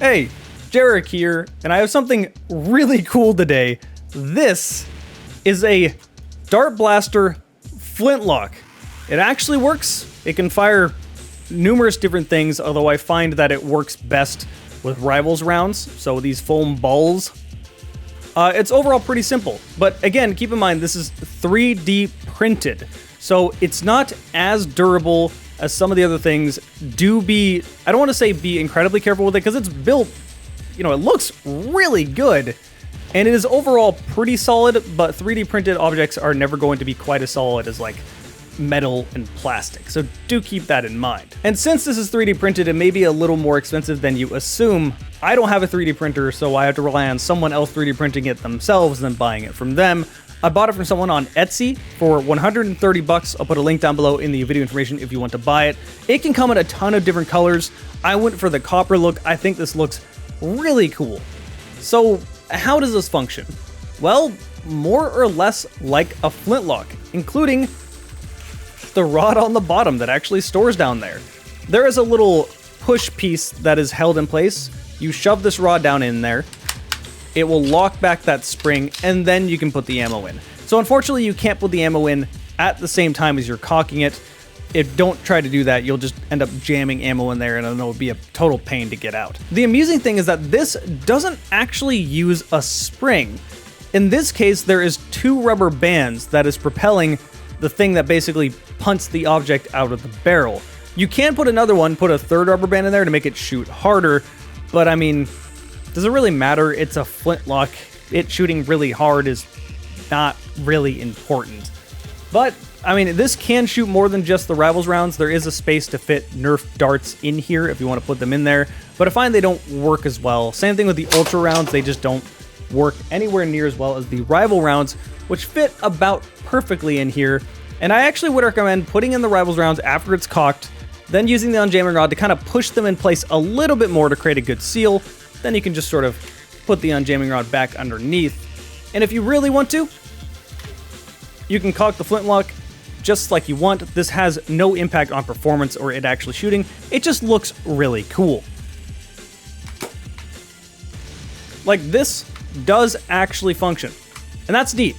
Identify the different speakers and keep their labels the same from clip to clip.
Speaker 1: Hey, Jarek here, and I have something really cool today. This is a Dart Blaster Flintlock. It actually works. It can fire numerous different things, although I find that it works best with Rivals rounds, so these foam balls. It's overall pretty simple, but again, keep in mind this is 3D printed, so it's not as durable as some of the other things. I don't want to say be incredibly careful with it, because it's built, it looks really good, and it is overall pretty solid, but 3D printed objects are never going to be quite as solid as like metal and plastic, so do keep that in mind. And since this is 3D printed, it may be a little more expensive than you assume. I don't have a 3D printer, so I have to rely on someone else 3D printing it themselves and then buying it from them. I bought it from someone on Etsy for 130 bucks. I'll put a link down below in the video information if you want to buy it. It can come in a ton of different colors. I went for the copper look. I think this looks really cool. So how does this function? Well, more or less like a flintlock, including the rod on the bottom that actually stores down there. There is a little push piece that is held in place. You shove this rod down in there, it will lock back that spring, and then you can put the ammo in. So unfortunately, you can't put the ammo in at the same time as you're cocking it. Don't try to do that, you'll just end up jamming ammo in there, and it'll be a total pain to get out. The amusing thing is that this doesn't actually use a spring. In this case, there is 2 rubber bands that is propelling the thing that basically punts the object out of the barrel. You can put another one, put a 3rd rubber band in there to make it shoot harder, but I mean, does it really matter? It's a flintlock. It shooting really hard is not really important. But, I mean, this can shoot more than just the Rivals rounds. There is a space to fit Nerf darts in here if you want to put them in there, but I find they don't work as well. Same thing with the Ultra rounds, they just don't work anywhere near as well as the Rival rounds, which fit about perfectly in here. And I actually would recommend putting in the Rivals rounds after it's cocked, then using the unjamming rod to kind of push them in place a little bit more to create a good seal. Then you can just sort of put the unjamming rod back underneath. And if you really want to, you can cock the flintlock just like you want. This has no impact on performance or it actually shooting. It just looks really cool. Like, this does actually function, and that's neat.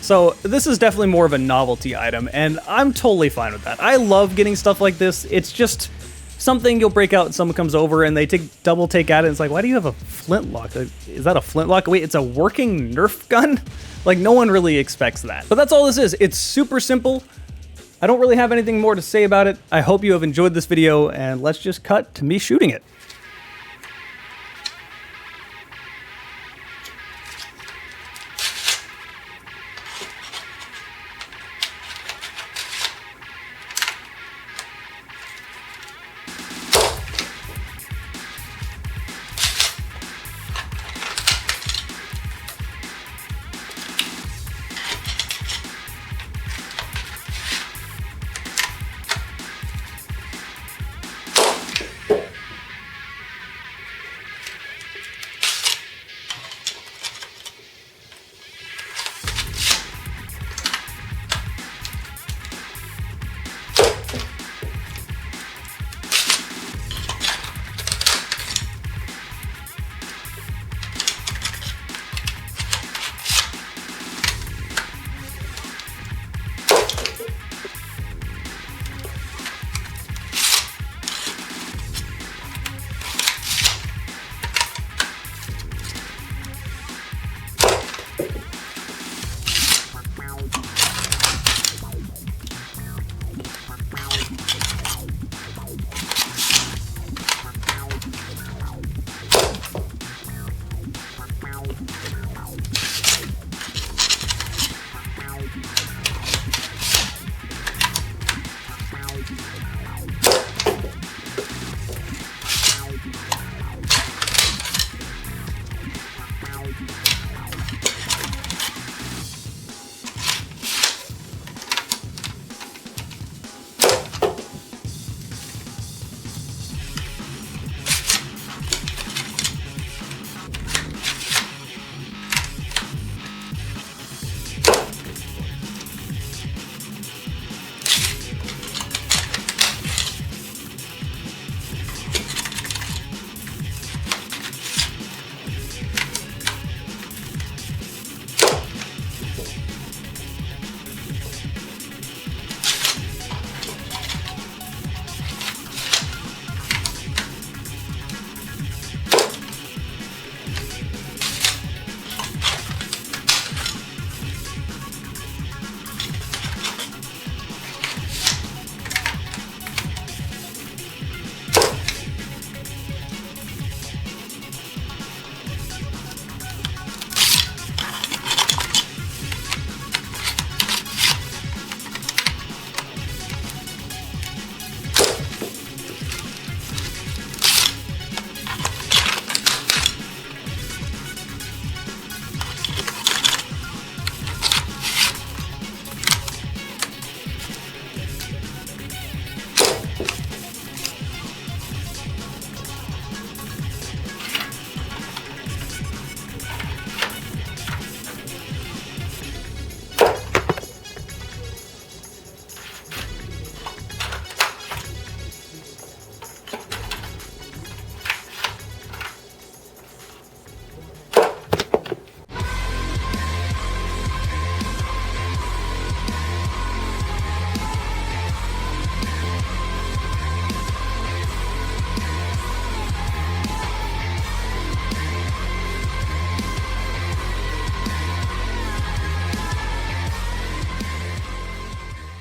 Speaker 1: So this is definitely more of a novelty item, and I'm totally fine with that. I love getting stuff like this. It's just something you'll break out and someone comes over and they double take at it. And it's like, why do you have a flintlock? Is that a flintlock? Wait, it's a working Nerf gun? Like, no one really expects that. But that's all this is. It's super simple. I don't really have anything more to say about it. I hope you have enjoyed this video, and let's just cut to me shooting it.